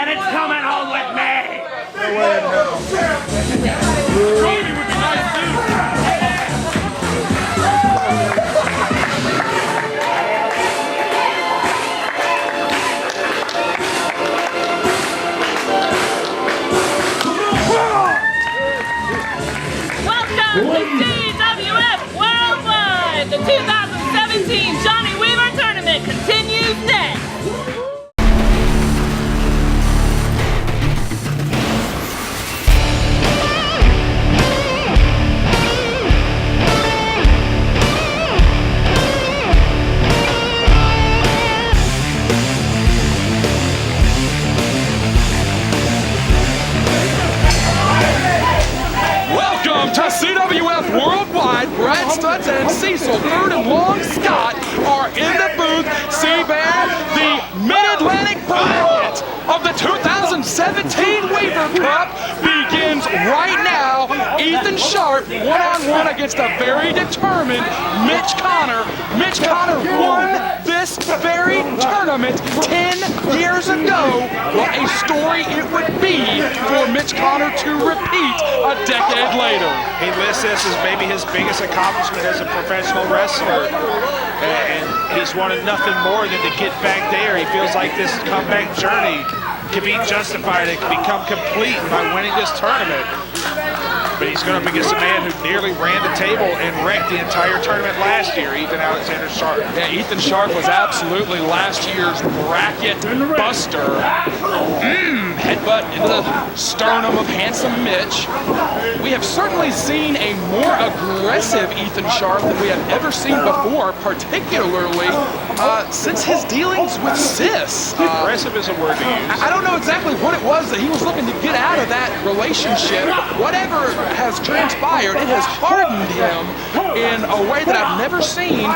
and it's coming home with me! No way in hell. Brody would be nice too. Welcome to CWF Worldwide! The 2017 Johnny Weaver Tournament continues next! Welcome to CWF Worldwide. Brad Stutts and Cecil Scott are in the booth. See-Bear, the Mid-Atlantic Bracket of the 2017 Weaver Cup begins right now. Ethan Sharpe one-on-one against a very determined Mitch Connor. Mitch Connor won this very tournament 10 years ago. What a story it would be for Mitch Connor to repeat a decade later. He lists this as maybe his biggest accomplishment as a professional wrestler. And he's wanted nothing more than to get back there. He feels like this comeback journey can be justified. It can become complete by winning this tournament. But he's going up against a man who nearly ran the table and wrecked the entire tournament last year, Alexander Sharpe. Yeah, Ethan Sharpe was absolutely last year's bracket buster. Headbutt into the sternum of handsome Mitch. We have certainly seen a more aggressive Ethan Sharpe than we have ever seen before, particularly since his dealings with Sis. Aggressive is a word to use. I don't know exactly what it was that he was looking to get out of that relationship, but whatever has transpired, it has hardened him in a way that I've never seen.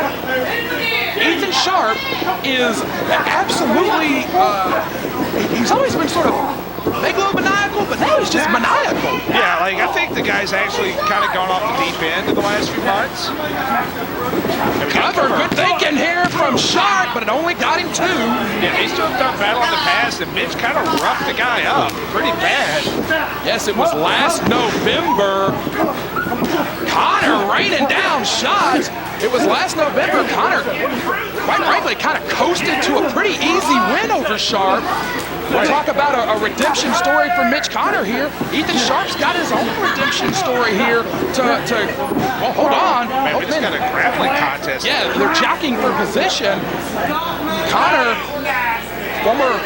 Ethan Sharpe is absolutely, he's always been sort of megalomaniacal, but now he's just maniacal. Yeah, like I think the guy's actually kind of gone off the deep end in the last few months. Cover, good thinking here from Sharpe, but it only got him 2. Yeah, he's doing tough battle in the past, and Mitch kind of roughed the guy up pretty bad. Yes, it was last November. Connor raining down shots. It was last November. Connor, quite frankly, kind of coasted to a pretty easy win over Sharpe. We'll talk about a redemption story for Mitch Connor here. Ethan Sharpe's got his own redemption story here well, hold on. Man, we just got a grappling contest. Yeah, they're jockeying for position. Connor, former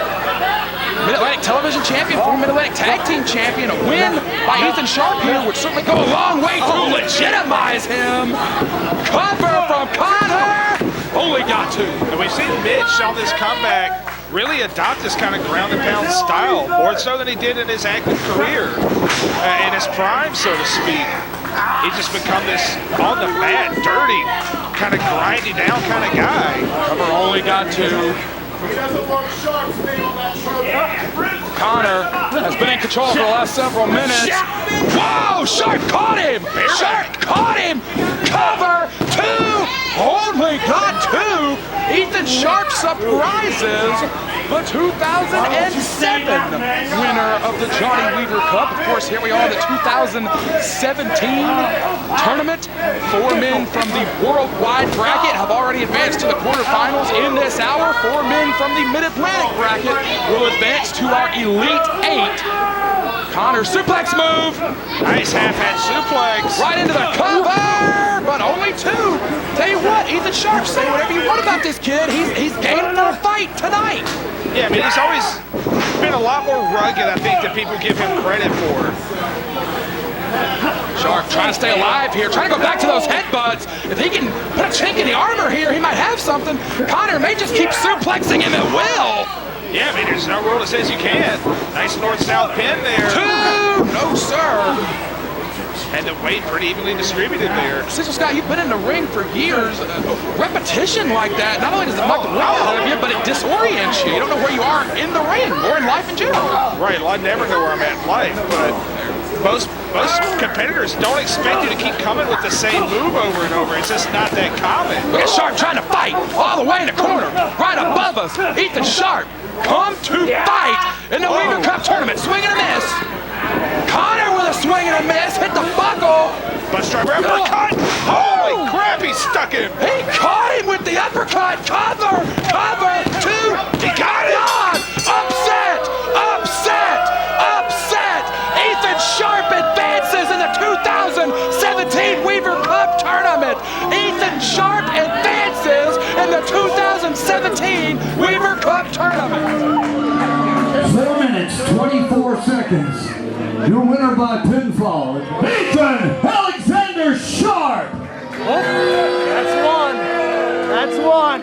Mid-Atlantic Television Champion, former Mid-Atlantic Tag Team Champion, a win by Ethan Sharpe here would certainly go a long way to legitimize him. Cover from Connor, only got 2. And we've seen Mitch on this comeback really adopt this kind of ground and pound style, more so than he did in his active career, in his prime, so to speak. He's just become this on the mat, dirty, kind of grinding down kind of guy. Cover only got 2. Connor has been in control for the last several minutes. Whoa, Sharpe caught him! Sharpe caught him! Cover 2! Only got 2! Ethan Sharpe surprises the 2007 winner of the Johnny Weaver Cup. Of course, here we are, the 2017 tournament. 4 men from the worldwide bracket have already advanced to the quarterfinals in this hour. 4 men from the Mid-Atlantic bracket will advance to our Elite 8. Connor, suplex move. Nice half-hat suplex. Right into the cover, but only 2. Tell you what, Ethan Sharpe, say whatever you want about this kid. He's game for a fight tonight. Yeah, I mean, he's always been a lot more rugged, I think, than people give him credit for. Sharpe trying to stay alive here, trying to go back to those headbutts. If he can put a chink in the armor here, he might have something. Connor may just keep suplexing him at will. Yeah, I mean, there's no rule that says you can't. Nice north-south pin there. 2! No, sir. And the weight pretty evenly distributed there. Cecil Scott, you've been in the ring for years. Repetition like that, not only does it knock the wind out of you, but it disorients you. You don't know where you are in the ring or in life in general. Right, well, I never know where I'm at in life, but most competitors don't expect you to keep coming with the same move over and over. It's just not that common. Look at Sharpe trying to fight all the way in the corner, right above us. Ethan Sharpe come to fight in the Weaver Cup tournament. Swing and a miss. Connor with a swing and a miss, hit the buckle. But Sharpe uppercut. Holy crap, he stuck him. He caught him with the uppercut. Cover, two. He got it. Upset. Ethan Sharpe advances in the 2017 Weaver Cup tournament. Ethan Sharpe advances in the 2017 Weaver Cup tournament. 4 minutes, 24 seconds. Your winner by pinfall, Ethan Alexander Sharpe. That's one. That's one.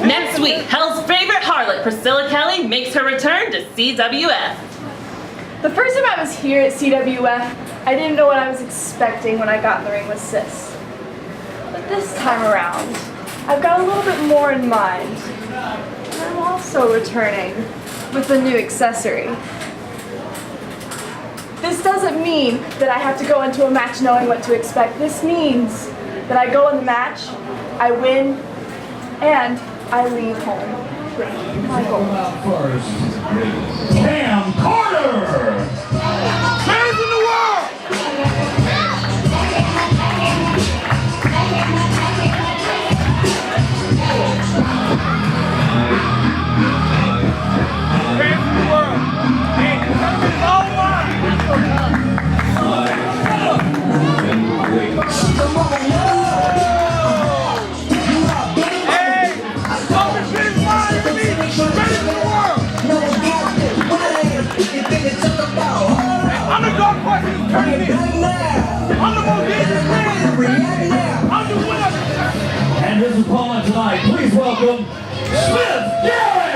Next week, Hell's favorite harlot, Priscilla Kelly, makes her return to CWF. The first time I was here at CWF, I didn't know what I was expecting when I got in the ring with Sis. But this time around, I've got a little bit more in mind. I'm also returning with a new accessory. This doesn't mean that I have to go into a match knowing what to expect. This means that I go in the match, I win, and I leave home with my goal. First, Cam Carter. Hands in the world. And his opponent tonight, please welcome Garrett.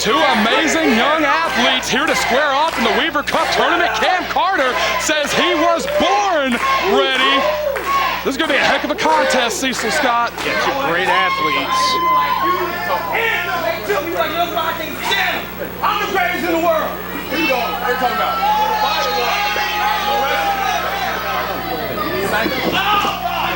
Two amazing young athletes here to square off in the Weaver Cup tournament. Cam Carter says he was born ready. This is going to be a heck of a contest, Cecil Scott. Yeah, two great athletes. I'm the greatest in the world. Here you go. What are you talking about?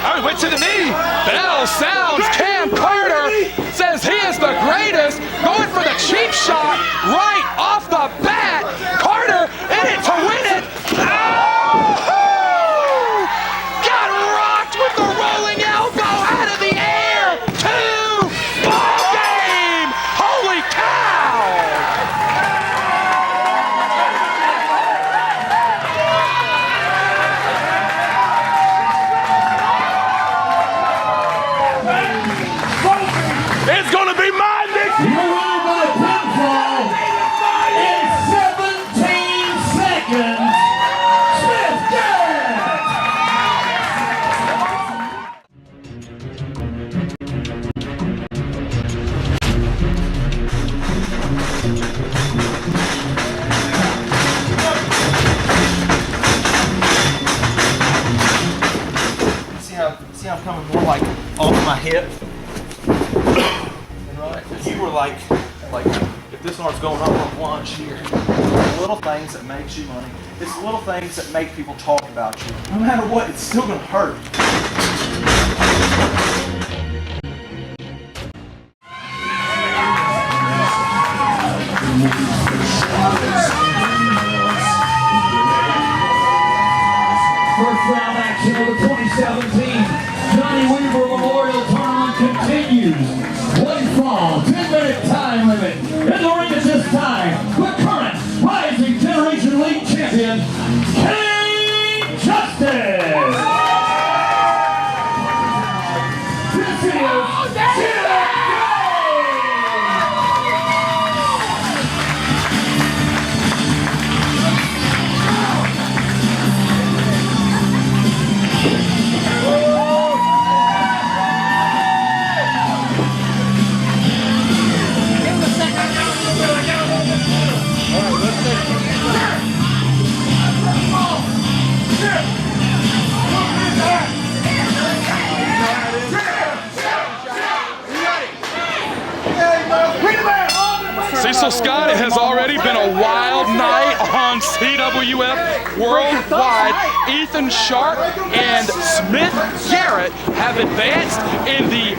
Oh, he went to the knee. Bell sounds. Cam Carter says he is the greatest. Going for the cheap shot right off the bat. Carter in it to win it. Oh! Got rocked with the rolling elbow out of the air. 2 ball game. Holy cow! It's gonna be my next. You're winning by pinfall in 17 seconds. Smith Garrett. See how I'm coming more like off my hip? Right? You were like if this arm's going up on lunch here. The little things that makes you money. It's the little things that make people talk about you. No matter what, it's still gonna hurt. First round action of the 2017 Johnny Weaver Memorial Tournament continues. One fall, 10-minute time limit. In the ring at this time, the current Rising Generation League champion, Cain Justice. This is Cecil Scott, it has already been a wild night on CWF Worldwide. Ethan Sharpe and Smith Garrett have advanced in the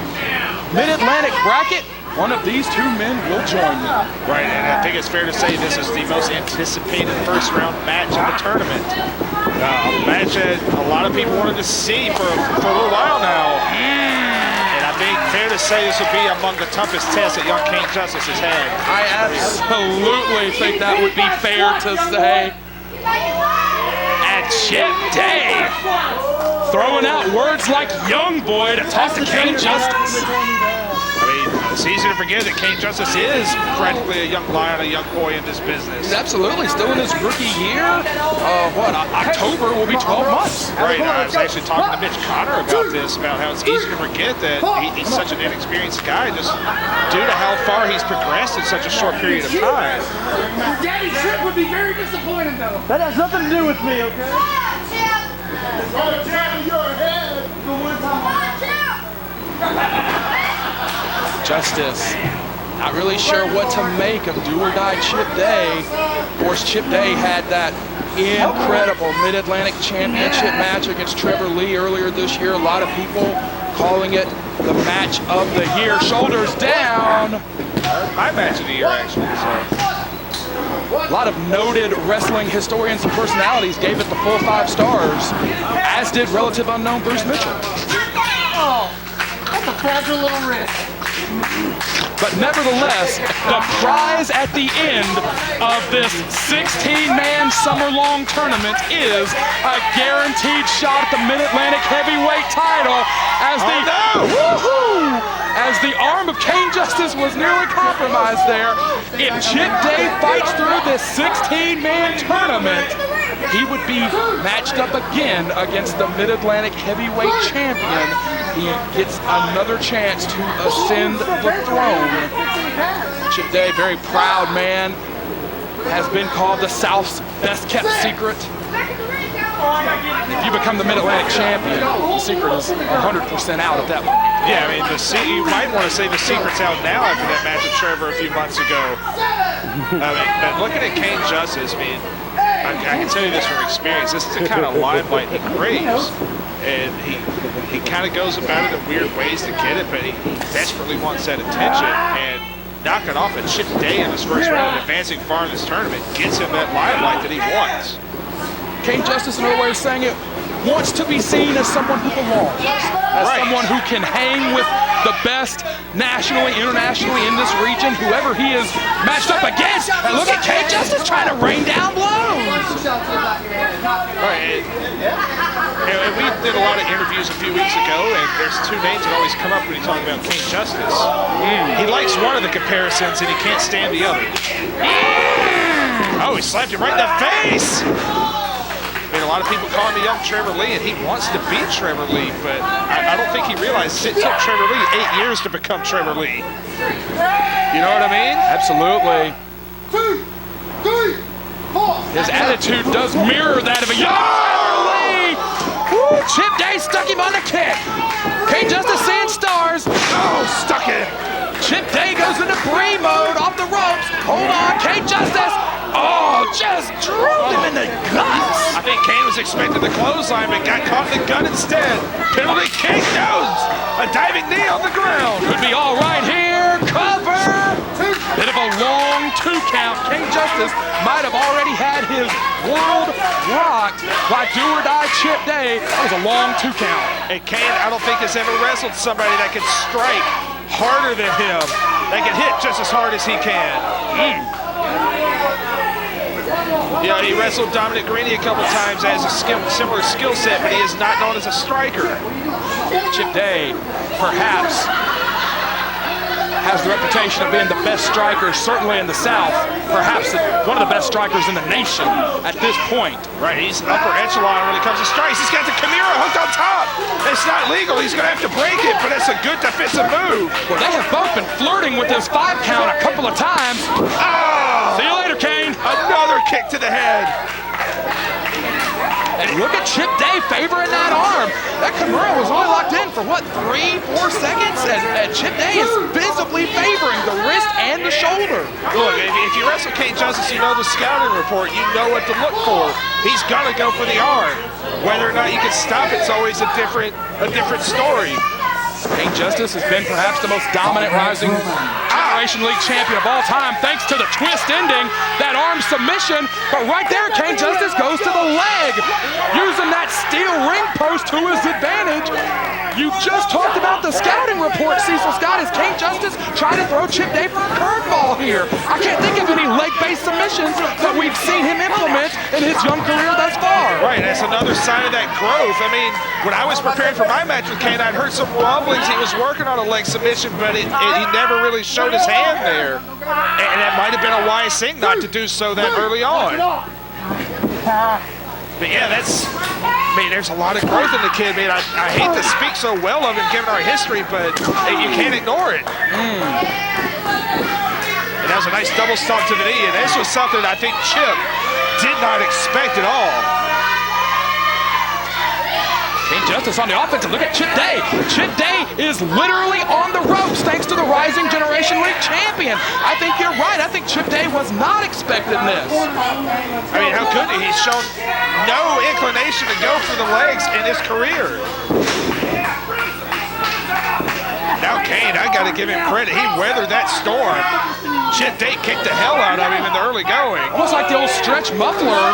Mid-Atlantic bracket. One of these two men will join them. Right, and I think it's fair to say this is the most anticipated first round match in the tournament. A match that a lot of people wanted to see for a little while now. And I think fair to say this will be among the toughest tests that young Cain Justice has had. I absolutely think that would be fair to say. And Chip Day throwing out words like young boy to talk to Cain Justice. It's easy to forget that Cain Justice is practically a young lion, a young boy in this business. Absolutely, still in his rookie year. October will be 12 months. Right, I was actually talking to Mitch Connor about this, about how it's easy to forget that he's such an inexperienced guy just due to how far he's progressed in such a short period of time. Daddy Trip would be very disappointed though. That has nothing to do with me, okay? Oh, Chip, you're ahead. The one time. Justice, not really sure what to make of do or die Chip Day. Of course, Chip Day had that incredible Mid-Atlantic Championship match against Trevor Lee earlier this year. A lot of people calling it the match of the year. Shoulders down. My match of the year, actually. A lot of noted wrestling historians and personalities gave it the full 5 stars, as did relative unknown Bruce Mitchell. Oh, that's a fragile little wrist. But nevertheless, the prize at the end of this 16-man summer-long tournament is a guaranteed shot at the Mid-Atlantic heavyweight title as the arm of Cain Justice was nearly compromised there. If Chip Day fights through this 16-man tournament, he would be matched up again against the Mid-Atlantic heavyweight champion. He gets another chance to ascend the throne. Chip Day, very proud man, has been called the South's best kept secret. If you become the Mid-Atlantic champion, the secret is 100% out at that point. Yeah, I mean, you might want to say the secret's out now after that match with Trevor a few months ago. I mean, but looking at Cain Justice, I mean, I can tell you this from experience. This is the kind of limelight he craves. And he kind of goes about it in weird ways to get it, but he desperately wants that attention. And knocking off a Chip Day in this first round and advancing far in this tournament gets him that limelight that he wants. Cain Justice, another way of saying it, wants to be seen as someone who belongs, as someone who can hang with the best nationally, internationally in this region, whoever he is matched up against. And look at Cain Justice trying to rain down blows. Right, and we did a lot of interviews a few weeks ago, and there's 2 names that always come up when you talk about Cain Justice. He likes one of the comparisons, and he can't stand the other. Oh, he slapped him right in the face! I mean, a lot of people call him a young Trevor Lee, and he wants to beat Trevor Lee, but I don't think he realized it took Trevor Lee 8 years to become Trevor Lee. You know what I mean? Absolutely. 2, 3, 4. His attitude does mirror that of a young Trevor Lee. Woo, Chip Day stuck him on the kick. Cain Justice seeing stars. Oh, stuck it. Chip Day goes into Bree mode off the ropes. Hold on, Cain Justice. Oh, just drilled him in the guts. I think Cain was expecting the clothesline, but got caught in the gun instead. Penalty kick, nose. A diving knee on the ground. Could be all right here. Cover. Bit of a long 2 count. Cain Justice might have already had his world rocked by do or die Chip Day. That was a long 2 count. And Cain, I don't think has ever wrestled somebody that can strike harder than him, that can hit just as hard as he can. Yeah, he wrestled Dominic Greeny a couple times as a similar skill set, but he is not known as a striker. Chip Day, perhaps, has the reputation of being the best striker, certainly in the South, perhaps one of the best strikers in the nation at this point. Right, he's upper echelon when it comes to strikes. He's got the Kimura hooked on top. It's not legal, he's gonna have to break it, but it's a good defensive move. Well, they have both been flirting with this 5 count a couple of times. Oh! See you later, Cain. Another kick to the head. And look at Chip Day favoring that arm. That Kimura was only locked in for what, 3-4 seconds? And Chip Day is visibly favoring the wrist and the shoulder. Weaver. Look, if you wrestle Cain Justice, you know the scouting report. You know what to look for. He's gonna go for the arm. Whether or not you can stop it's always a different story. Cain Justice has been perhaps the most dominant Rising Generation League champion of all time, thanks to the twist ending, that arm submission. But right there, Cain Justice goes to the leg, using that steel ring post to his advantage. You just talked about the scouting report, Cecil Scott. Is Cain Justice trying to throw Chip Day for a curveball here? I can't think of any leg-based submissions that we've seen him implement in his young career thus far. Right, that's another sign of that growth. I mean, when I was preparing for my match with Cain, I'd heard some rumblings. He was working on a leg submission, but he never really showed his hand there. And that might have been a wise thing not to do so that early on. But yeah, there's a lot of growth in the kid. Man, I hate to speak so well of him given our history, but you can't ignore it. And that was a nice double stomp to the knee, and this was something I think Chip did not expect at all. Cain Justice on the offensive. Look at Chip Day. Chip Day is literally on the ropes thanks to the Rising Generation League champion. I think you're right. I think Chip Day was not expecting this. I mean, how could he? He's shown no inclination to go for the legs in his career. Now Cain, I got to give him credit. He weathered that storm. Chip Day kicked the hell out of him in the early going. Almost like the old stretch muffler.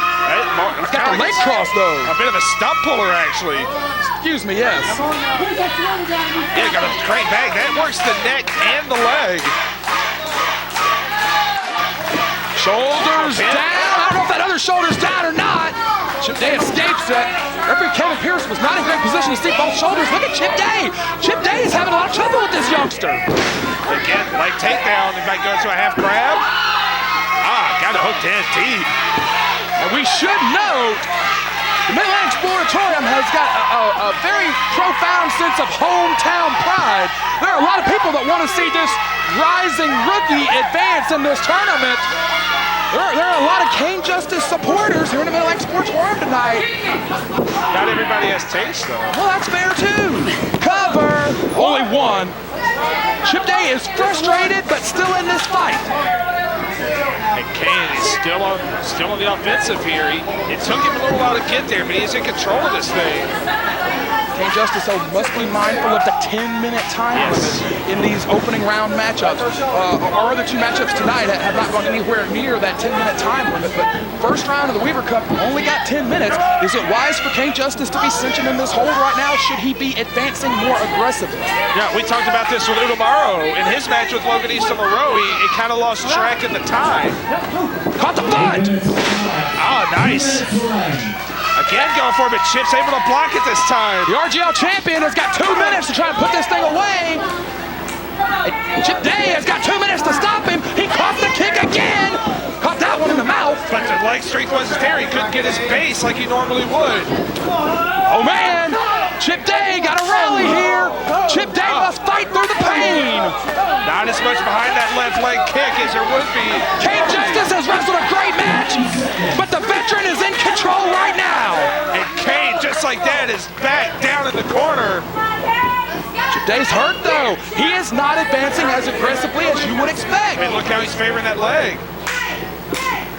He's got the leg cross though. A bit of a stump puller actually. Excuse me, yes. Yeah, got to crank back. That works the neck and the leg. Shoulders down. I don't know if that other shoulder's down or not. Chip Day escapes it. Referee Kevin Pierce was not in great position to see both shoulders. Look at Chip Day. Chip Day is having a lot of trouble with this youngster. Again, like takedown, it might go into a half grab. Got it hooked in deep. And we should note, the Mid-Atlantic Sportatorium has got a very profound sense of hometown pride. There are a lot of people that want to see this rising rookie advance in this tournament. There are a lot of Cain Justice supporters here in the Mid-Atlantic Sportatorium tonight. Not everybody has taste, though. Well, that's fair, too. Cover. Only one. Chip Day is frustrated, but still in this fight. And Cain is still on the offensive here. It took him a little while to get there, but he's in control of this thing. Cain Justice, though, must be mindful of the 10-minute time limit in these opening round matchups. Our other two matchups tonight have not gone anywhere near that 10-minute time limit, but first round of the Weaver Cup only got 10 minutes. Is it wise for Cain Justice to be cinching in this hold right now? Should he be advancing more aggressively? Yeah, we talked about this with Udamaro. In his match with Logan East Moreau, he kind of lost track of the time. Caught the butt! Nice. Again going for it, but Chip's able to block it this time. The RGL champion has got 2 minutes to try to put this thing away. Chip Day has got 2 minutes to stop him. He caught the kick again. Caught that one in the mouth. But the leg strength wasn't there. He couldn't get his base like he normally would. Oh man, Chip Day got a rally here. Chip Day must fight through the pain. Not as much behind that left leg kick as there would be. Cain Justice has wrestled a great match, but the veteran is in control right now. And Cain, just like that, is back down in the corner. Chip Day's hurt though. He is not advancing as aggressively as you would expect. I mean, look how he's favoring that leg.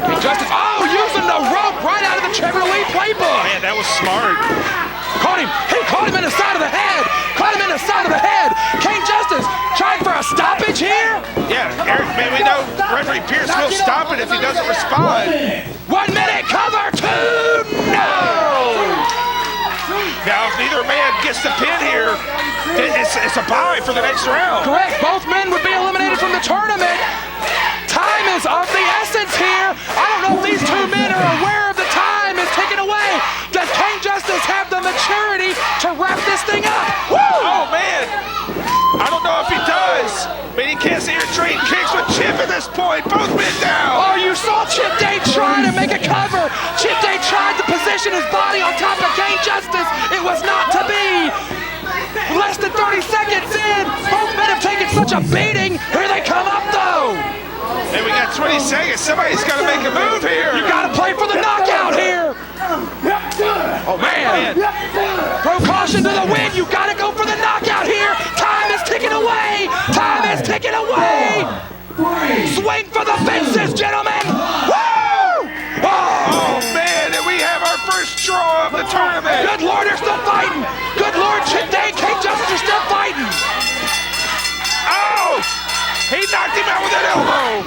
Cain Justice, using the rope right out of the Trevor Lee playbook. Man, that was smart. Caught him. He caught him in the side of the head. Caught him in the side of the head. Cain Justice trying for a stoppage here. Yeah, Eric, man, we know referee Pierce will stop it if he doesn't respond. 1 minute, cover 2, no! Now, if neither man gets the pin here, it's a bye for the next round. Correct, both men would be eliminated from the tournament. Time is of the essence here. I don't know if these two men are aware of the time is taken away. Does Cain Justice have the maturity to wrap this thing up? Woo! Oh, man. I don't know if he does. I mean, he can't see her trading kicks with Chip at this point. Both men down. Oh, you saw Chip Day trying to make a cover. Chip Day tried to position his body on top of Cain Justice. It was not to be. Less than 30 seconds in. Both men have taken such a beating. Here they come up, though. And we got 20 seconds. Somebody's got to make a move here. You got to play for the knockout here. Oh, man. Throw caution to the wind. You got to go for the knockout here. Time is ticking away. Time is ticking away. Swing for the fences, gentlemen! Woo! Oh, man, and we have our first draw of the tournament. Good Lord, they're still fighting! Good Lord, Cain Justice are still fighting! Oh! He knocked him out with an elbow.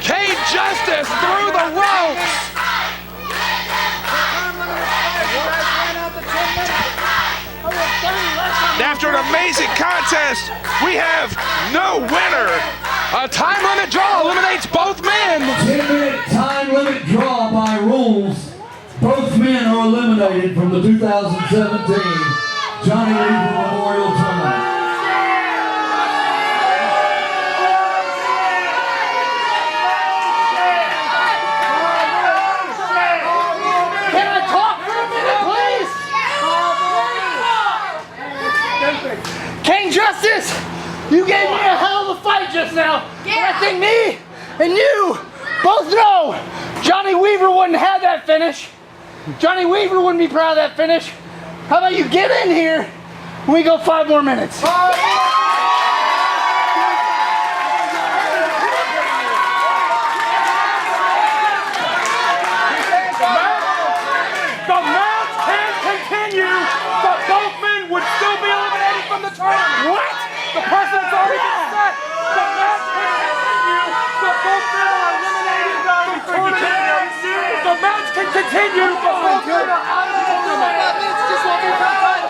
Cain Justice through the ropes! After an amazing contest, we have no winner. A time limit draw eliminates both men. 10-minute time limit draw by rules. Both men are eliminated from the 2017 Johnny Weaver Memorial Tournament. Can I talk for a minute, please? Cain Justice, you gave me a hell of a fight just now. Yeah. I think me and you both know Johnny Weaver wouldn't have that finish. Johnny Weaver wouldn't be proud of that finish. How about you get in here and we go 5 more minutes? The match can continue, but both men would still be eliminated from the tournament. What? The precedent's already been set. The match can continue, but both men are eliminated from the tournament. The match can continue, but both men are out of the tournament. Just one more time.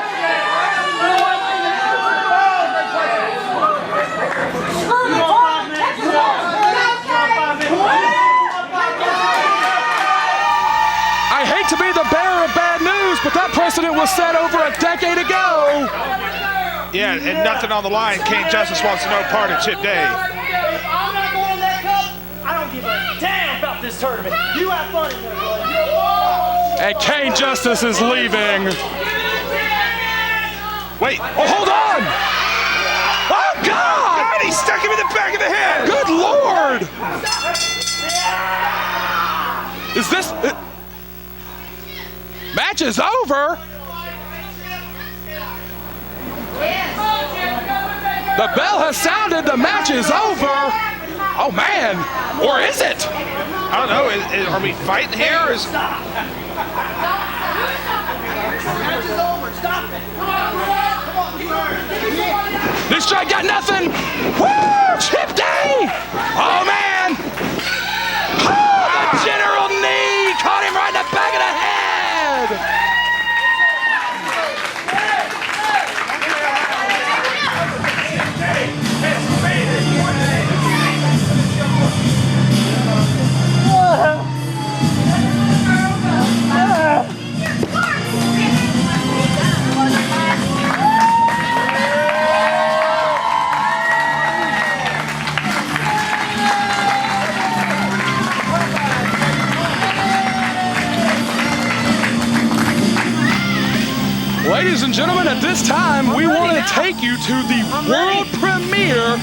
I hate to be the bearer of bad news, but that precedent was set over a decade ago. Yeah, and nothing on the line. Cain Justice wants no part of Chip Day. I'm not going to that cup. I don't give a damn about this tournament. You have fun in there, bud. And Cain Justice is leaving. Wait. Oh, hold on! Oh, God! God, he stuck him in the back of the head. Good Lord! Is this... match is over? The bell has sounded, the match is over. Oh man, or is it? I don't know, are we fighting here? Or is... This strike got nothing. Woo! Chip Day! Oh man! Oh, the general knee caught him right in the back of the head. Ladies and gentlemen, at this time, we want to take you to the world premiere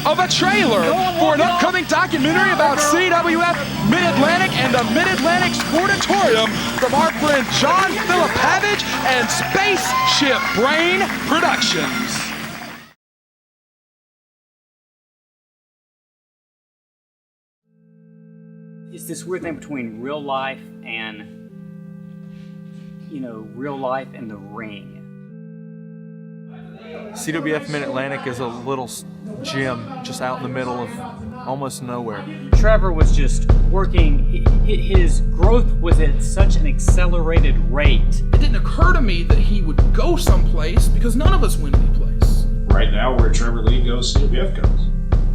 of a trailer for an upcoming documentary about CWF Mid-Atlantic and the Mid-Atlantic Sportatorium from our friend John Filipavage and Spaceship Brain Productions. It's this weird thing between real life and real life and the ring. CWF Mid-Atlantic is a little gym just out in the middle of almost nowhere. Trevor was just working, his growth was at such an accelerated rate. It didn't occur to me that he would go someplace because none of us win any place. Right now, where Trevor Lee goes, CWF goes.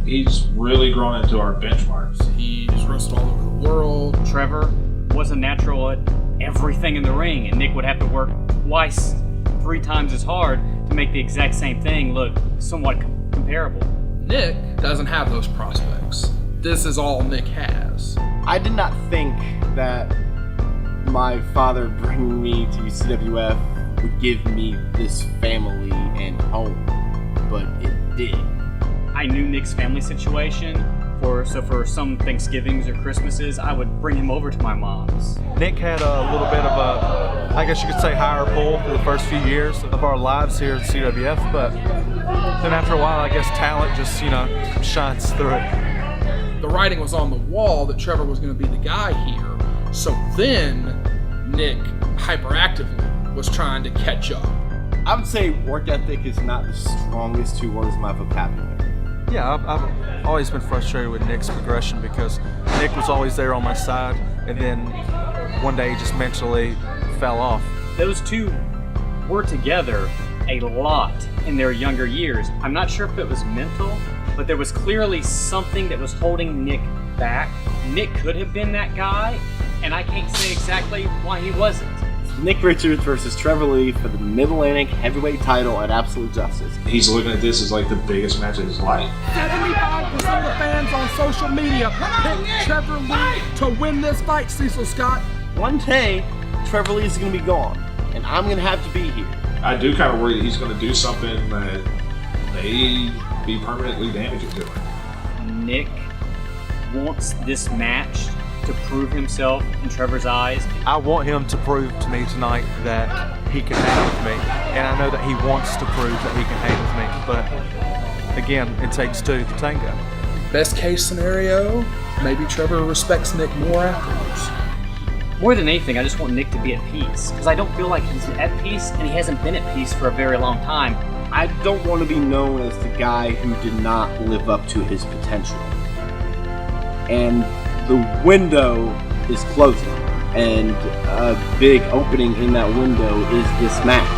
He's really grown into our benchmarks. He's wrestled all over the world. Trevor was a natural at everything in the ring, and Nick would have to work twice, 3 times as hard to make the exact same thing look somewhat comparable. Nick doesn't have those prospects. This is all Nick has. I did not think that my father bringing me to CWF would give me this family and home, but it did. I knew Nick's family situation, so for some Thanksgivings or Christmases, I would bring him over to my mom's. Nick had a little bit of a, I guess you could say, higher pull for the first few years of our lives here at CWF, but then after a while, I guess talent just, shines through it. The writing was on the wall that Trevor was going to be the guy here. So then Nick hyperactively was trying to catch up. I would say work ethic is not the strongest two words in my vocabulary. Yeah, I've always been frustrated with Nick's progression because Nick was always there on my side, and then one day he just mentally fell off. Those two were together a lot in their younger years. I'm not sure if it was mental, but there was clearly something that was holding Nick back. Nick could have been that guy, and I can't say exactly why he wasn't. Nick Richards versus Trevor Lee for the Mid-Atlantic Heavyweight title at Absolute Justice. He's looking at this as like the biggest match of his life. 75% of the fans on social media picked Trevor Lee to win this fight, Cecil Scott. One day, Trevor Lee is going to be gone, and I'm going to have to be here. I do kind of worry that he's going to do something that may be permanently damaging to him. Nick wants this match to prove himself in Trevor's eyes. I want him to prove to me tonight that he can hang with me, and I know that he wants to prove that he can hang with me, but again, it takes two to tango. Best case scenario, maybe Trevor respects Nick more afterwards. More than anything, I just want Nick to be at peace, because I don't feel like he's at peace, and he hasn't been at peace for a very long time. I don't want to be known as the guy who did not live up to his potential. And the window is closing, and a big opening in that window is this match.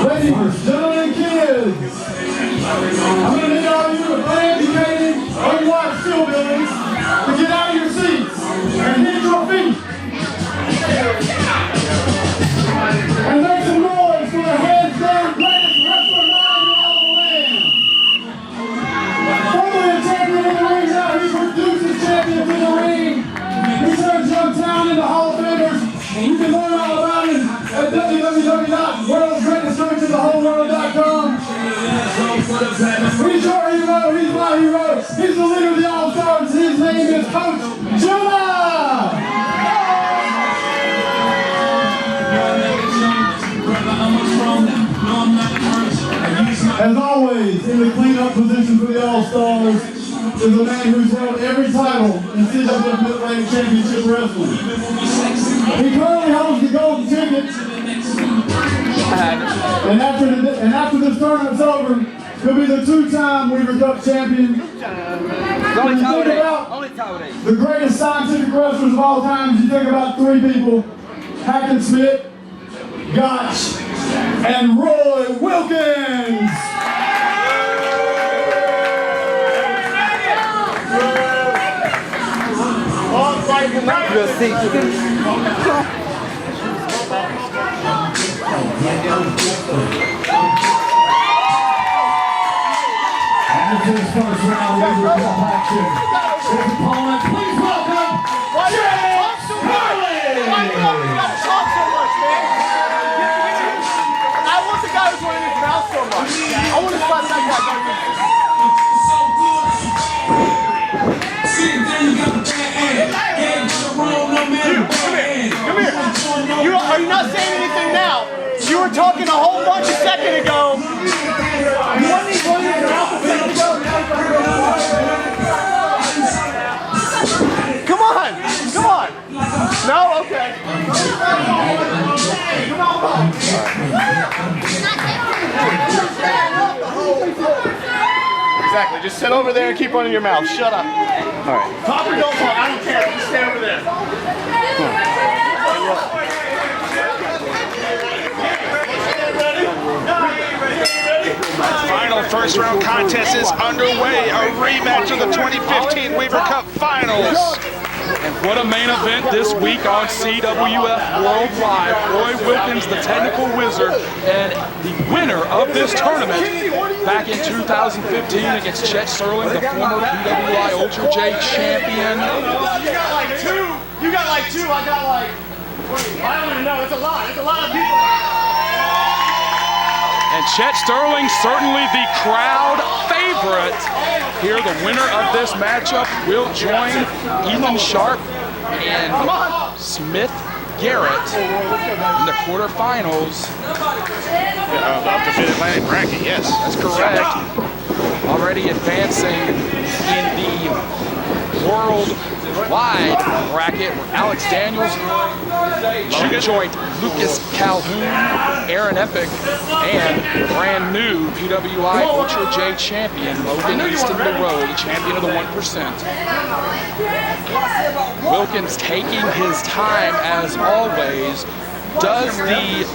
Ladies, gentlemen, kids, I'm going to need all of you to play educated, unwatched skill buildings to get out of your seats and hit your feet. And make some noise for the hands down greatest wrestler mind in all the land. Formerly a champion in the ring, now he produces champions in the ring. He turns young talent into Hall of Famers. You can learn all about him at www.worldsgreateststoriesinthewholeworld.com. He's your hero, he's my hero, he's the leader of the All-Stars, his name is Coach Gemini! As always, in the cleanup position for the All-Stars is a man who's held every title in CWF Mid-Atlantic Championship Wrestling. He currently holds the golden ticket. And after this tournament's over, he'll be the two-time Weaver Cup champion. When you think about the greatest scientific wrestlers of all time, you think about three people: Hackenschmidt, Gotch, and Roy Wilkins. After this first round, Weaver Cup action. His opponent, please welcome Chet Sterling! Why do you gotta talk so much, man? I want the guy who's running his mouth so much. I want to slap that guy. Come here. Are you not saying anything now? You were talking a whole bunch a second ago. You want me running your mouth a second ago? Come on. No? Okay. Come on. Exactly. Just sit over there and keep running your mouth. Shut up. All right. Talk or don't talk. I don't care. Just stay over there. Final first round contest is underway. A rematch of the 2015 Weaver Cup Finals. And what a main event this week on CWF Worldwide. Roy Wilkins, the technical wizard, and the winner of this tournament back in 2015 against Chet Sterling, the former PWI Ultra J champion. You got like two. You got like two. I got like, I don't even know. It's a lot. It's a lot of people. And Chet Sterling, certainly the crowd favorite. Here, the winner of this matchup will join Ethan Sharpe and Smith Garrett in the quarterfinals. Of the Mid-Atlantic bracket, yes. That's correct. Already advancing in the worldwide bracket were Alex Daniels, joint Lucas Calhoun, Aaron Epic, and brand new PWI Ultra J champion Logan Easton LaRoe, the champion of the 1%. Wilkins taking his time as always. Does the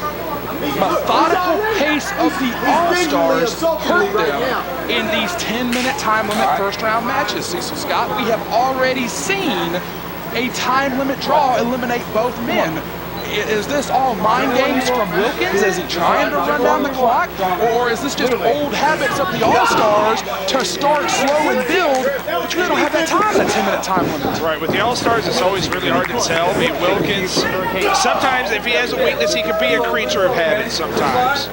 methodical pace of the All-Stars hurt them in these 10-minute time limit first round matches? Cecil Scott, we have already seen a time limit draw eliminate both men. Is this all mind games from Wilkins? Is he trying to run down the clock? Or is this just old habits of the All-Stars to start slow and build, but you really don't have that time, that 10-minute time limit? Right, with the All-Stars, it's always really hard to tell. I mean, Wilkins, sometimes if he has a weakness, he can be a creature of habit sometimes.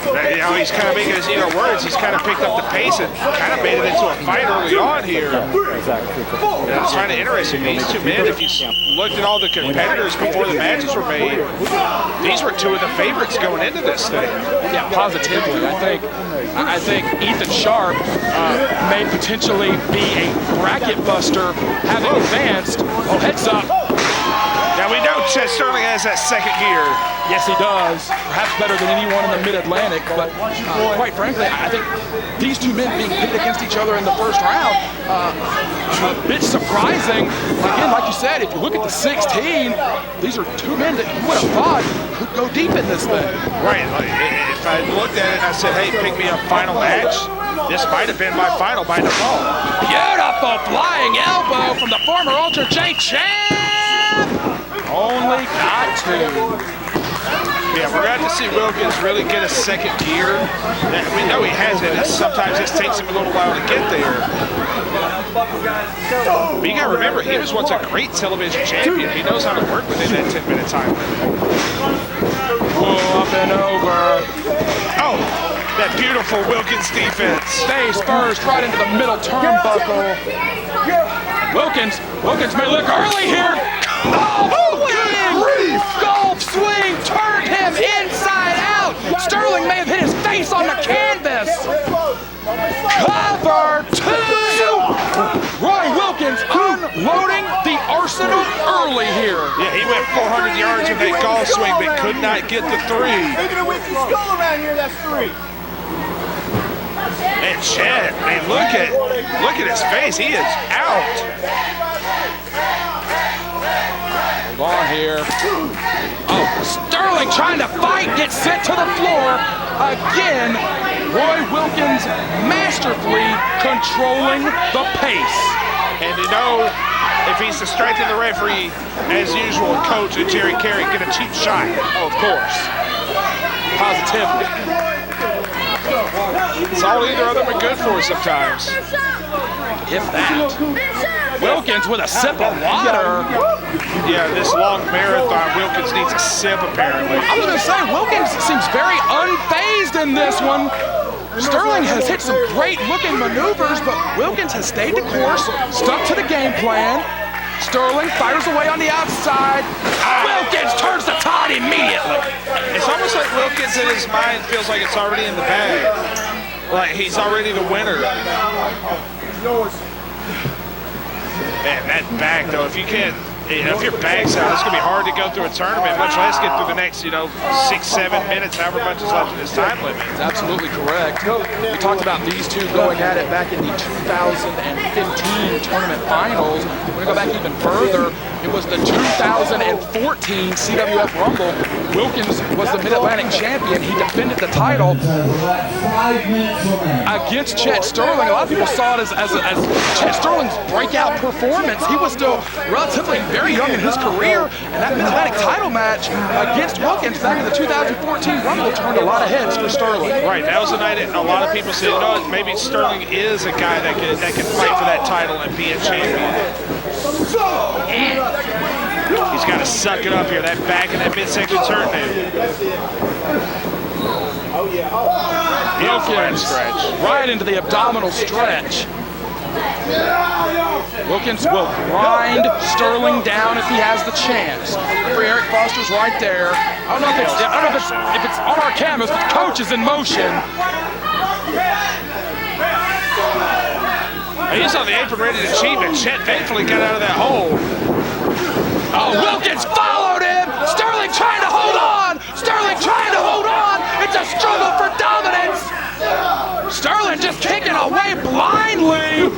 You know, he's kind of making his words. He's kind of picked up the pace and kind of made it into a fight early on here. It's kind of interesting. These two men, if you looked at all the competitors before the matches were made, these were two of the favorites going into this thing. Yeah, positively. I think Ethan Sharpe may potentially be a bracket buster having advanced. Oh, heads up. Now we know Chet Sterling has that second gear. Yes, he does. Perhaps better than anyone in the Mid-Atlantic, but quite frankly, I think these two men being pitted against each other in the first round, a bit surprising. Again, like you said, if you look at the 16, these are two men that you would have thought could go deep in this thing. Right, like, if I looked at it and I said, hey, pick me a final match, this might have been my final by default. Beautiful flying elbow from the former Ultra J champ! Only got two. Yeah, we're going to see Wilkins really get a second gear. We know he has it. Sometimes it takes him a little while to get there. But you got to remember, he was once a great television champion. He knows how to work within that 10-minute time limit. Whoa, up and over. Oh, that beautiful Wilkins defense. Face first, right into the middle turnbuckle. Wilkins may look early here. Oh, big golf swing turned him inside out. Sterling may have hit his face on the canvas. Cover two. Roy Wilkins unloading the arsenal early here. Yeah, he went 400 yards with that golf swing, but could not get the three. Look at the Wilkins skull around here. That's three. And Chet, man, look at his face. He is out. Hold on here. Oh, Sterling trying to fight, gets sent to the floor. Again, Roy Wilkins masterfully controlling the pace. And you know, if he's distracting the referee, as usual, coach and Jerry Carey get a cheap shot. Oh, of course. Positively. It's all either of them are good for sometimes. If that. Wilkins with a sip of water. Yeah, this long marathon, Wilkins needs a sip apparently. I was going to say, Wilkins seems very unfazed in this one. Sterling has hit some great looking maneuvers, but Wilkins has stayed the course, stuck to the game plan. Sterling fires away on the outside. Wilkins turns the tide immediately. It's almost like Wilkins in his mind feels like it's already in the bag. Like he's already the winner. Man, that bag though, if you can't, if your bag's out, it's gonna be hard to go through a tournament, much less get through the next, 6-7 minutes, however much is left in this time limit. That's absolutely correct. We talked about these two going at it back in the 2015 tournament finals. We're gonna go back even further It was the 2014 CWF Rumble. Wilkins was the Mid-Atlantic champion. He defended the title against Chet Sterling. A lot of people saw it as Chet Sterling's breakout performance. He was still relatively very young in his career, and that Mid-Atlantic title match against Wilkins back in the 2014 Rumble turned a lot of heads for Sterling. Right, that was a night that a lot of people said, you know, maybe Sterling is a guy that can fight for that title and be a champion. He's got to suck it up here. That back in that midsection's hurting him. Wilkins right into the abdominal stretch. Wilkins will grind Sterling down if he has the chance. For Aric Foster's right there. I don't know if it's on our cameras, but the coach is in motion. He's on the apron ready to cheat, but Chet thankfully got out of that hole. Oh, Wilkins followed him! Sterling trying to hold on! Sterling trying to hold on! It's a struggle for dominance! Sterling just kicking away blindly!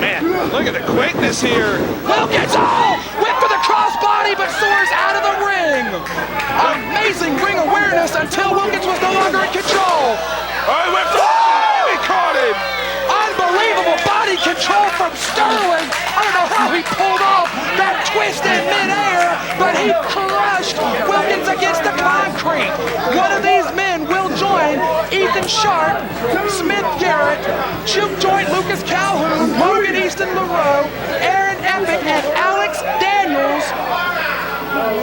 Man, look at the quickness here. Wilkins, went for the crossbody, but soars out of the ring! Amazing ring awareness until Wilkins was no longer in control! Oh, he went for he caught him! Unbelievable body control from Sterling. I don't know how he pulled off that twist in midair, but he crushed Wilkins against the concrete. One of these men will join Ethan Sharpe, Smith Garrett, Juke Joint Lucas Calhoun, Logan Easton LaRoe, Aaron Epic, and Alex Daniels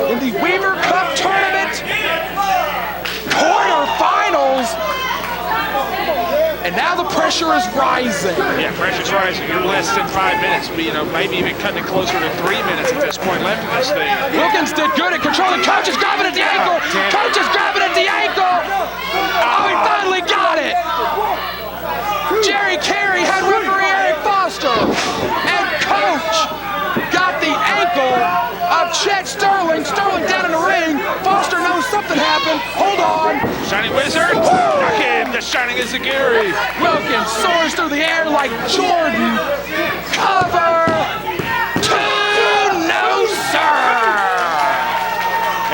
in the Weaver Cup Tournament quarterfinals. And now the pressure is rising. Yeah, pressure's rising. You're less than 5 minutes. You know, maybe even cutting it closer to 3 minutes at this point left in this thing. Wilkins did good at controlling. Coach is grabbing at the ankle. Coach is grabbing at the ankle. Oh, he finally got it. Jerry Carey had referee Aric Foster. And Coach got the ankle of Chet Sterling. Sterling down in the ring. Foster knows something happened. Hold on. Shining Wizard. Knock him. The Shining Izagiri. Wilkins soars through the air like Jordan. Cover. Two. No, sir.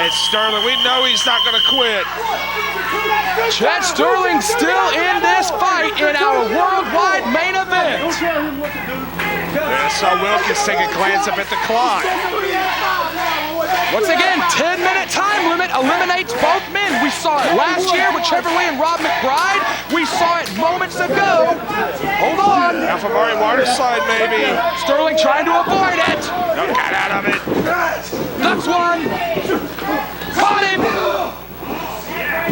It's Sterling. We know he's not going to quit. Chet Sterling still in this fight in our worldwide main event. I saw Wilkins take a glance up at the clock. Once again, 10-minute time limit eliminates both men. We saw it last year with Trevor Lee and Rob McBride. We saw it moments ago. Hold on. Now from Murray Waterside, maybe. Sterling trying to avoid it. No, got out of it. That's one. Caught him.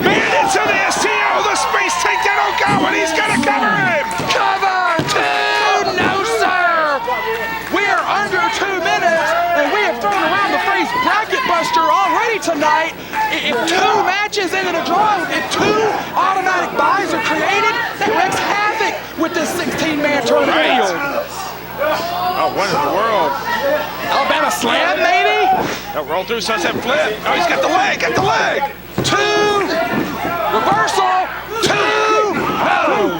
Man into the STO, the space takedown. Oh, God, and he's going to cover him. Cover. Two. No, sir. We are under 2 minutes, and we have thrown around the phrase bracket buster already tonight. If 2 matches end in a draw, if 2 automatic buys are created, that wreaks havoc with this 16-man tournament field. Oh, what in the world? Alabama slam, maybe? No, roll through sunset flip. Oh, he's got the leg, got the leg. 2. Reversal. 2. Oh.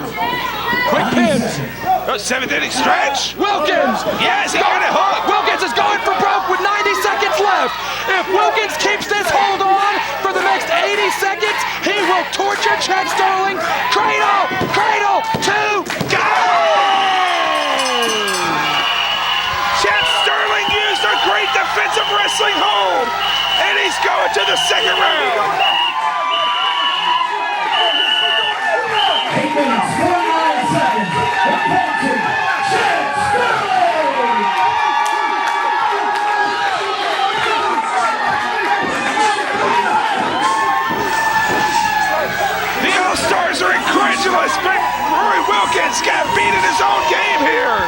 Quick pins. Oh, 7th inning stretch. Wilkins. Yes, he got it hooked. Wilkins is going for broke with 90 seconds left. If Wilkins keeps this hold on for the next 80 seconds, he will torture Chet Sterling. Cradle. Cradle. 2. Go! Chet Sterling used a great defensive wrestling hold, and he's going to the second round. 8 minutes, 49 seconds. Advancing, Chet Sterling! The All-Stars are incredulous, but Roy Wilkins got beat in his own game here.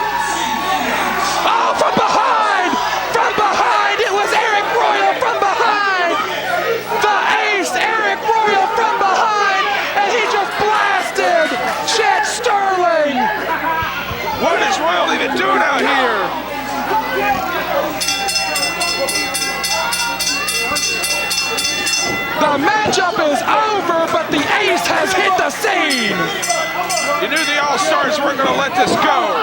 Oh, from behind! From behind! It was Arik Royal from behind! The ace, Arik Royal from behind! And he just blasted Chet Sterling! What is Royal even doing out here? The matchup is over, but the ace has hit the scene! You knew the All-Stars weren't going to let this go.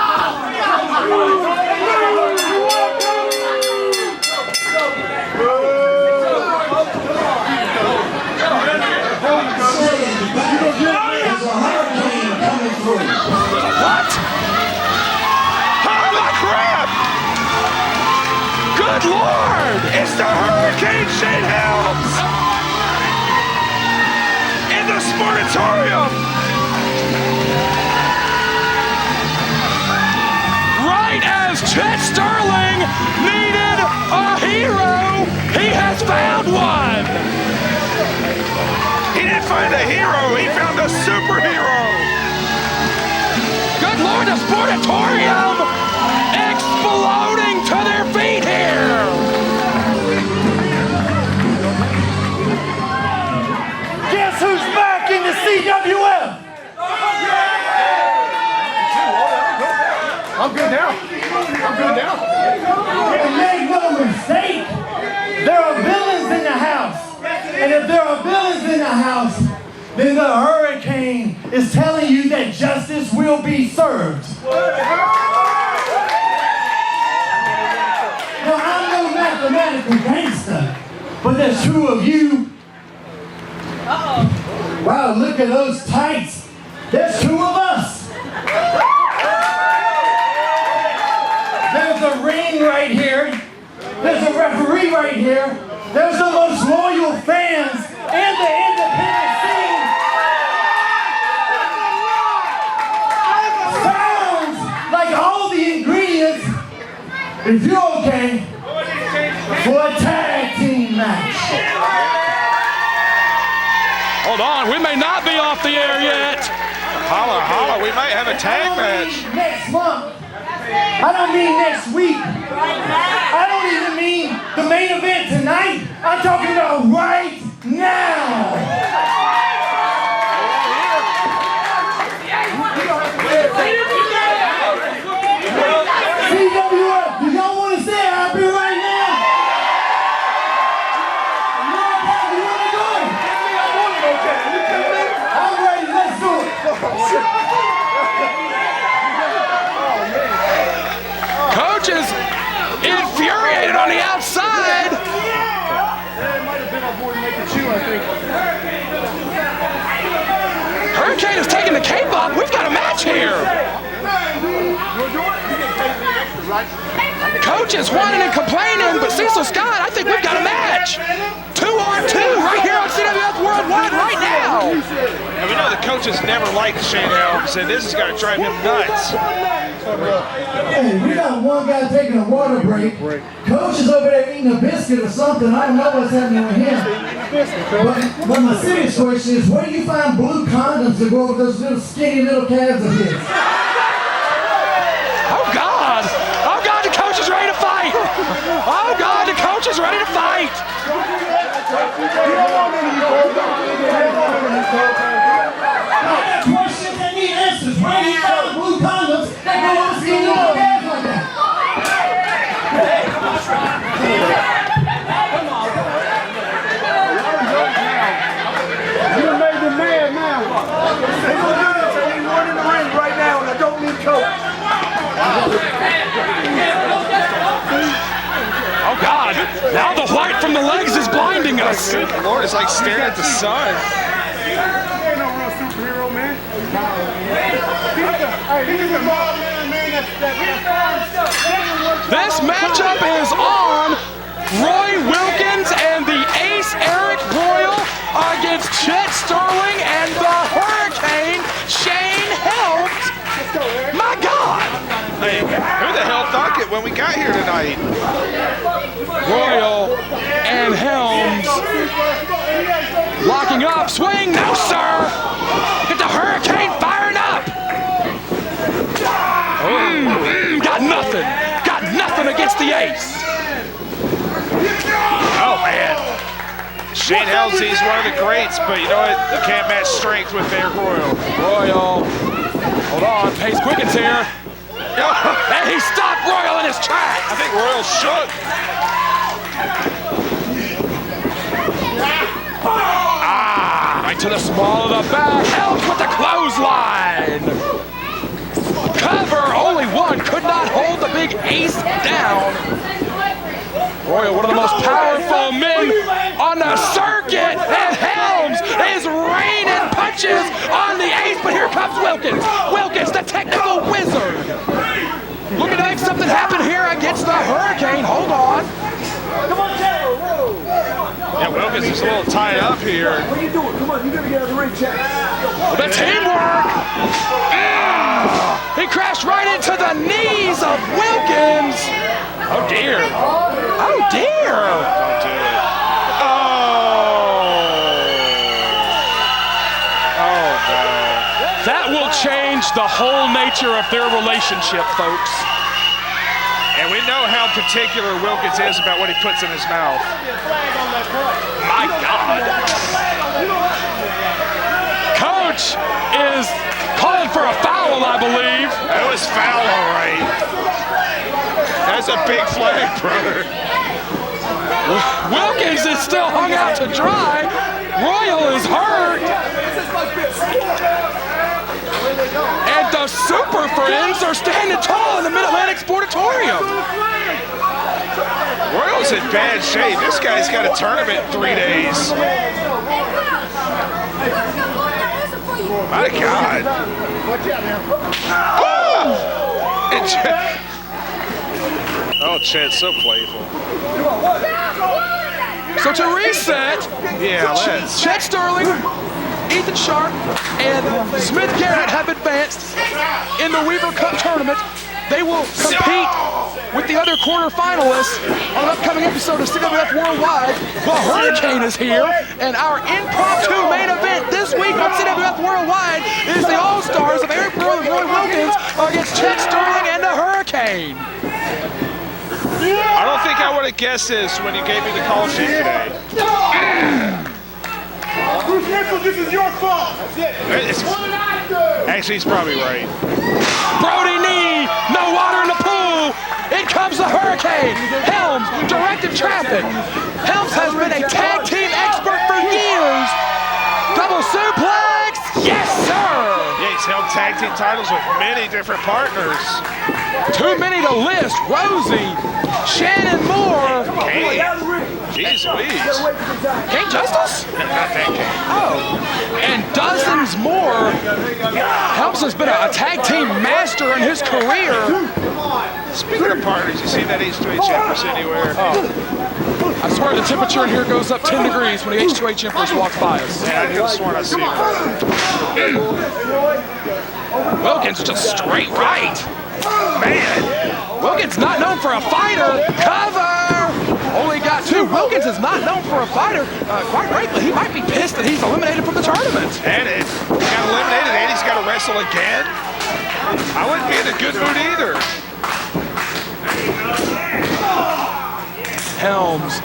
It's the Hurricane Shane Helms in the Sportatorium. Right as Chet Sterling needed a hero, he has found one. He didn't find a hero, he found a superhero. Good Lord, the Sportatorium exploding to their feet here. Guess who's back in the CWF? I'm good now. I'm good now. And make no mistake, there are villains in the house. And if there are villains in the house, then the Hurricane is telling you that justice will be served. Now, I'm no mathematical gangster, but there's two of you. Wow, look at those tights. There's two of us. There's a ring right here. There's a referee right here. There's the most loyal fans in the independent scene. Sounds like all the ingredients, if you're okay, for a tag team match. Hold on, we may not be off the air yet. Holla, holla, we might have a tag match. Next month. I don't mean next week. I don't even mean the main event tonight. I'm talking about right now. CWF, do y'all want to stay happy right now? You want to do it? I'm ready, let's do it. Coach is infuriated on the outside. Hurricane is taking the cape off. We've got a match here. Coach is whining and complaining, but Cecil Scott, I think we've got a match. 2-on-2 right here on CWF Worldwide right now. And we know the coaches never liked Shane Helms, and this is going to drive him nuts. Hey, we got one guy taking a water break. Coach is over there eating a biscuit or something. I don't know what's happening with him. But my serious question is, where do you find blue condoms to go with those little skinny little calves of his? Oh God! Oh God, the coach is ready to fight! Oh God, the coach is ready to fight! Questions that need answers. Where do you find blue condoms that go with skinny little calves like that? You made the man now. They're going to do this. I need one in the ring right now, and I don't need coach. Oh God! Now the white from the legs is blinding us! Good Lord, it's like staring at the sun. He ain't no real superhero, man. He's just a mob man. This matchup is on Roy Wilkins and the ace Arik Royal against Chet Sterling and the Hurricane Shane Helms. My God! Hey, who the hell thought it when we got here tonight? Royal and Helms locking up, swing, no sir! Get the Hurricane firing up! Got nothing against the ace. Oh man. Shane Helms, he's one of the greats, but you know what? You can't match strength with Arik Royal. Royal, hold on, pace quickens here. And he stopped Royal in his tracks. I think Royal shook. Right to the small of the back. Helms with the clothesline. Cover, only one, could not hold the big ace down. Royal, one of the most powerful men on the circuit, and Helms is raining punches on the ace, but here comes Wilkins. Wilkins, the technical wizard. Looking to make something happen here against the Hurricane. Hold on. Come on, Wilkins is a little tied up here. What are you doing? Come on, you gotta get out of the ring, Chet. The teamwork! He crashed right into the knees of Wilkins. Oh dear. Oh dear. Don't do it. Oh no. That will change the whole nature of their relationship, folks. And we know how particular Wilkins is about what he puts in his mouth. My God. Coach is calling for a foul, I believe. That was foul, all right. That's a big flag, brother. Wilkins is still hung out to dry. Royal is hurt. And the Super Friends are standing tall in the Mid-Atlantic Sportatorium. Royal's in bad shape. This guy's got a tournament in 3 days. My God. Oh! And Chet. Oh, Chet's so playful. So to reset, yeah, let's. Chet Sterling, Ethan Sharpe, and Smith Garrett have advanced in the Weaver Cup tournament. They will compete with the other quarterfinalists on an upcoming episode of CWF Worldwide. The Hurricane is here, and our impromptu main event this week on CWF Worldwide is the All-Stars of Arik Royal and Roy Wilkins against Chet Sterling and the Hurricane. I don't think I would have guessed this when you gave me the call sheet today. Bruce Nichols, this is your fault. That's it. Actually, he's probably right. Brody knee, no water in the pool. In comes the Hurricane. Helms, directed traffic. Helms has been a tag team expert for years. Double suplex, yes sir. Yeah, he's held tag team titles with many different partners. Too many to list. Rosie, Shannon Moore. Cain. Jeez Louise. Cain Justice? Not that Cain. Oh. And dozens more. Helms has been a tag team master in his career. Speaking of partners, you see that H2H Empress anywhere? I swear the temperature in here goes up 10 degrees when the H2H Empress walks by us. Yeah, I could have sworn I see her. Wilkins just straight right. Man. Wilkins not known for a fighter. Cover. Only got two. Wilkins is not known for a fighter. Quite frankly, he might be pissed that he's eliminated from the tournament. And it got eliminated and he's got to wrestle again. I wouldn't be in a good mood either. Helms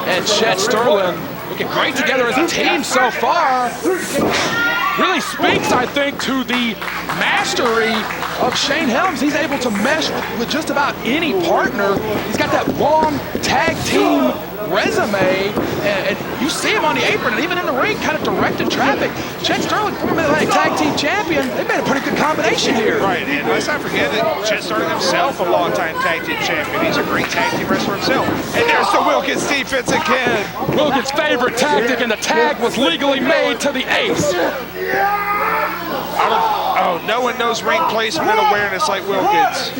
and Chet Sterling looking great together as a team so far. Really speaks, I think, to the mastery of Shane Helms. He's able to mesh with just about any partner. He's got that long tag team resume, and you see him on the apron and even in the ring kind of directing traffic. Chet Sterling, former Mid-Atlantic Tag Team Champion, they made a pretty good combination here. Right, and let's not forget that Chet Sterling himself, a long-time tag team champion. He's a great tag team wrestler himself. And there's the Wilkins defense again. Wilkins' favorite tactic, and the tag was legally made to the ace. Oh, no one knows ring placement and awareness like Wilkins.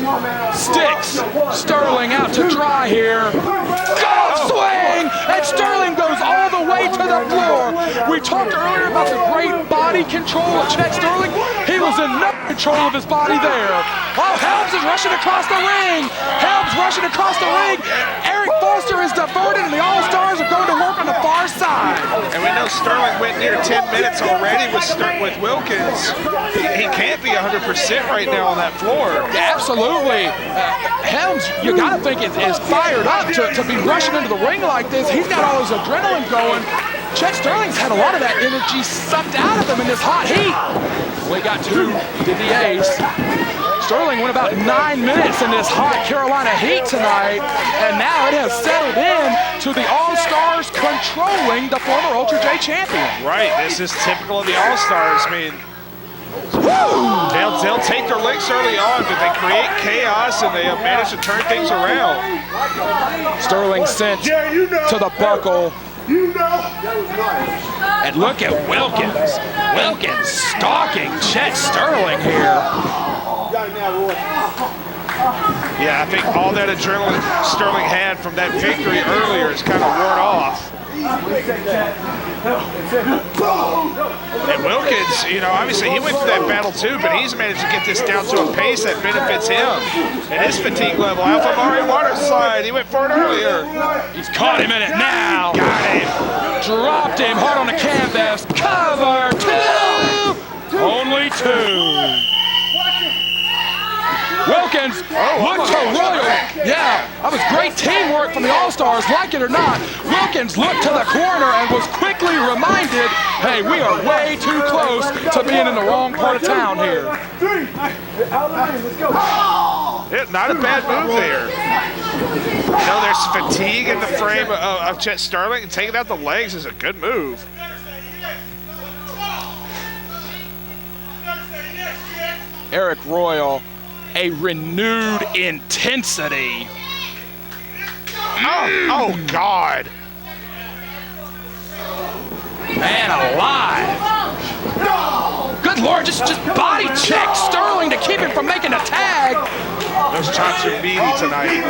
Sticks Sterling out to dry here. Golf swing! And Sterling goes all the way to the floor. We talked earlier about the great body control of Chet Sterling. He was in no control of his body there. Oh, Helms is rushing across the ring. Helms rushing across the ring. Eric Foster is diverted, and the All-Stars are going to work on the far side. And we know Sterling went near 10 minutes already with Wilkins. He can't be 100% right now on that floor. Yeah, absolutely. Helms, you got to think, is fired up to be rushing into the ring like this. He's got all his adrenaline going. Chet Sterling's had a lot of that energy sucked out of him in this hot heat. We got two, did the ace. Sterling went about 9 minutes in this hot Carolina heat tonight, and now it has settled in to the All-Stars controlling the former Ultra J champion. Right, this is typical of the All-Stars. I mean, they'll take their licks early on, but they create chaos and they manage to turn things around. Sterling sent to the buckle. And look at Wilkins. Wilkins stalking Chet Sterling here. Yeah, I think all that adrenaline Sterling had from that victory earlier is kind of worn off. And Wilkins, you know, obviously he went through that battle too, but he's managed to get this down to a pace that benefits him and his fatigue level. Alpha Mari water slide, he went for it earlier. He's caught him in it now. Got him. Dropped him hard on the canvas. Cover 2. Only 2. Wilkins looked to Royal. Yeah, that was great teamwork from the All-Stars, like it or not. Wilkins looked to the corner and was quickly reminded, hey, we are way too close to being in the wrong part of town here. Yeah, not a bad move there. You know, there's fatigue in the frame of Chet Sterling, and taking out the legs is a good move. Arik Royal, a renewed intensity. Oh God. Man alive. Good Lord, just body check Sterling to keep him from making a tag. Those chops are meaty tonight.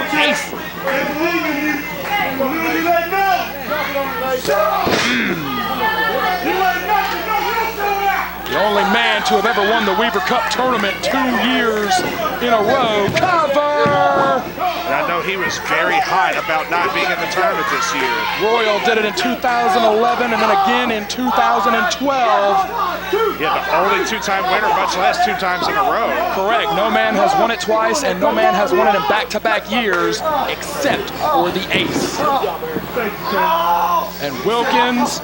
The only man to have ever won the Weaver Cup tournament 2 years in a row. Cover! And I know he was very hot about not being in the tournament this year. Royal did it in 2011 and then again in 2012. Yeah, the only 2-time winner, much less 2 times in a row. Correct. No man has won it twice, and no man has won it in back-to-back years except for the ace. And Wilkins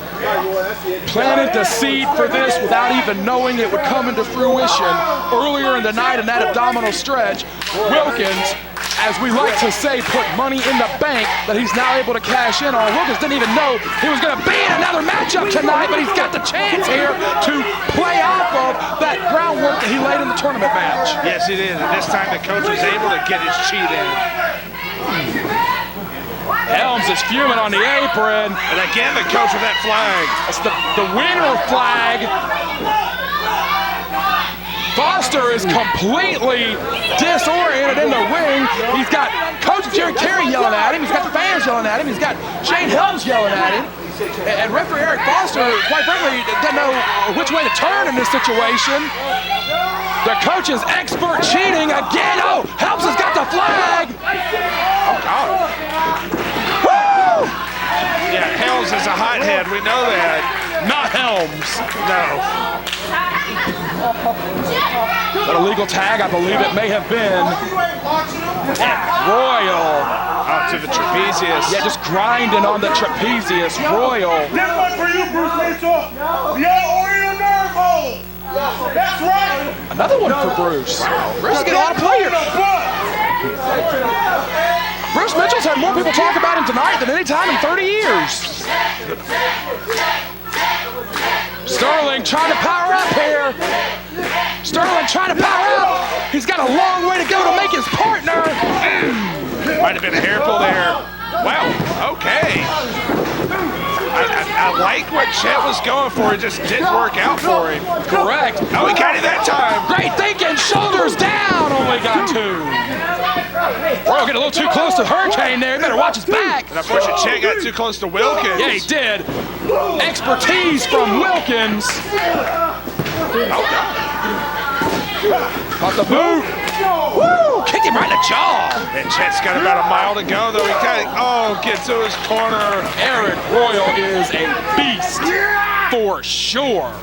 planted the seed for this without even knowing it would come into fruition earlier in the night in that abdominal stretch. Wilkins, as we like to say, put money in the bank that he's now able to cash in on. Wilkins didn't even know he was going to be in another matchup tonight, but he's got the chance here to play off of that groundwork that he laid in the tournament match. Yes, he did, and this time the coach was able to get his cheat in. Helms is fuming on the apron. And again, the coach with that flag. That's the winner flag. Foster is completely disoriented in the ring. He's got Coach Jerry Carey yelling at him. He's got the fans yelling at him. He's got Shane Helms yelling at him. And referee Eric Foster, quite frankly, doesn't know which way to turn in this situation. The coach is expert cheating again. Oh, Helms has got the flag. Oh, God. Woo! Yeah, Helms is a hothead. We know that. Not Helms. No. But a legal tag, I believe it may have been. Royal. Out to the trapezius. Yeah, just grinding on the trapezius. Royal. This one for you, Bruce Mitchell. Yeah, or your nerve hole. That's right. Another one for Bruce. Bruce is getting a lot of players. Bruce Mitchell's had more people talk about him tonight than any time in 30 years. Sterling trying to power up here. Sterling trying to power up. He's got a long way to go to make his partner. Might have been a hair pull there. Wow, okay. I like what Chet was going for. It just didn't work out for him. Correct. Oh, he got it that time. Great thinking. Shoulders down. Only got 2. Royal getting a little too close to Hurricane there. He better watch his back. And unfortunately, Chet got too close to Wilkins. Yeah, he did. Expertise from Wilkins. Oh, God. Caught the boot. Woo! Kicked him right in the jaw. And Chet's got about a mile to go, though. He gets to his corner. Arik Royal is a beast for sure.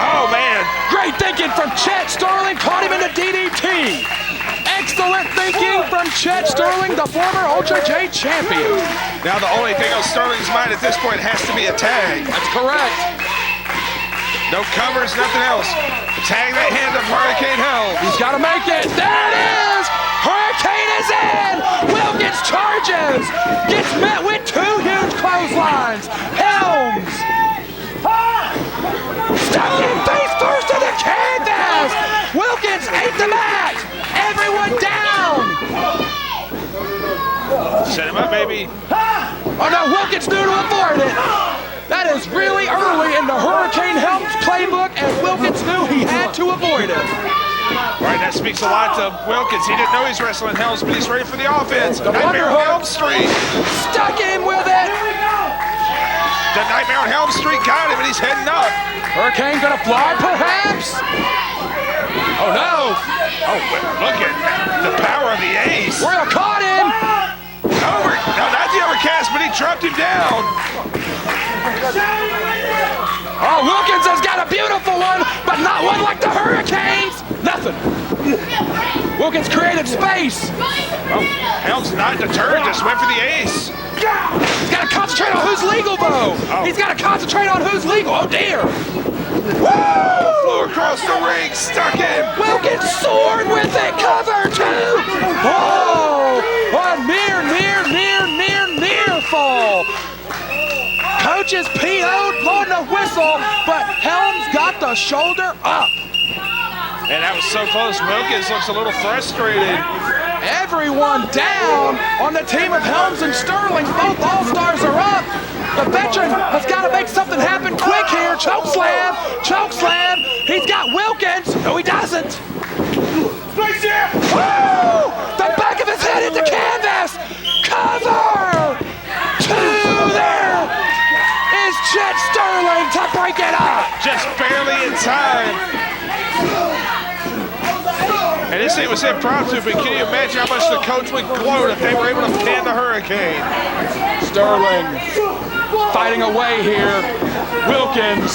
Oh, man. Great thinking from Chet Sterling. Caught him in the DDT. Excellent thinking from Chet Sterling, the former Ultra J champion. Now the only thing on Sterling's mind at this point has to be a tag. That's correct. No covers, nothing else. Tag that hand of Hurricane Helms. He's got to make it. There it is. Hurricane is in. Wilkins charges. Gets met with 2 huge clotheslines. Helms. Stuck him face first to the canvas. Wilkins ate the match. Everyone down. Set him up, baby. Oh no, Wilkins knew to avoid it. That is really early in the Hurricane Helms playbook, and Wilkins knew he had to avoid it. Right, that speaks a lot to Wilkins. He didn't know he's wrestling Helms, but he's ready for the offense. Nightmare on Helm Street. Stuck him with it. The Nightmare on Helm Street got him, and he's heading up. Hurricane gonna fly, perhaps? Oh no! Oh, look at the power of the ace. Royal caught him. Over. No, not the overcast, but he dropped him down. Oh, Wilkins has got a beautiful one, but not one like the Hurricanes. Nothing. Wilkins created space. Oh, Helms not deterred, just went for the ace. He's got to concentrate on who's legal, though. Oh. He's got to concentrate on who's legal. Oh, dear. Woo! Flew across the ring, stuck him. Wilkins soared with it. Cover two. Oh, a near fall. Coaches PO'd, blowing the whistle, but Helms got the shoulder up. And that was so close. Wilkins looks a little frustrated. Everyone down on the team of Helms and Sterling. Both All-Stars are up. The veteran has got to make something happen quick here. Choke slam, choke slam. He's got Wilkins. No, he doesn't. Woo! The back of his head hit the canvas. Cover. Two there. Is Chet Sterling to break it up. Just barely in time. And this thing was impromptu, but can you imagine how much the coach would gloat if they were able to pin the Hurricane? Sterling fighting away here. Wilkins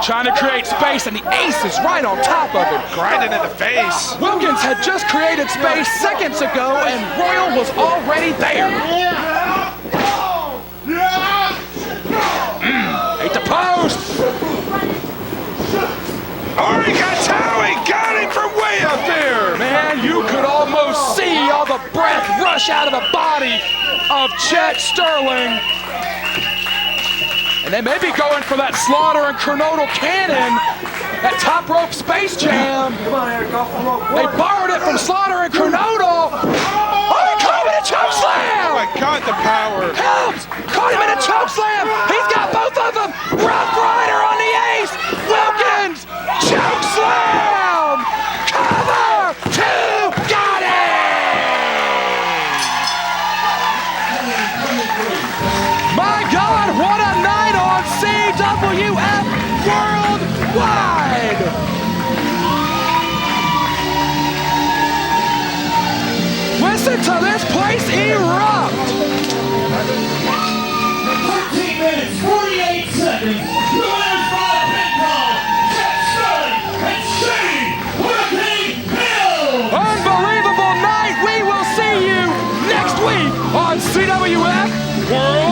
trying to create space, and the ace is right on top of him. Grinding in the face. Wilkins had just created space seconds ago, and Royal was already there. Hate the post. Already got Towie, got him from way up there. Man, you could almost see all the breath rush out of the body of Chet Sterling. And they may be going for that Slaughter and Kernodle cannon, that top rope Space Jam. They borrowed it from Slaughter and Kernodle. Oh, he caught him in a choke slam! Oh my God, the power. Helms caught him in a choke slam. He's got both of them. Rough Rider on the ace. Wilkins, choke slam. Cover, two, got it. My God, what a night on CWF Worldwide. Listen to this place erupt. 13 minutes, 48 seconds. The winners by pinfall, Chet Sterling and Shane Hurricane Hill. Unbelievable night. We will see you next week on CWF Worldwide.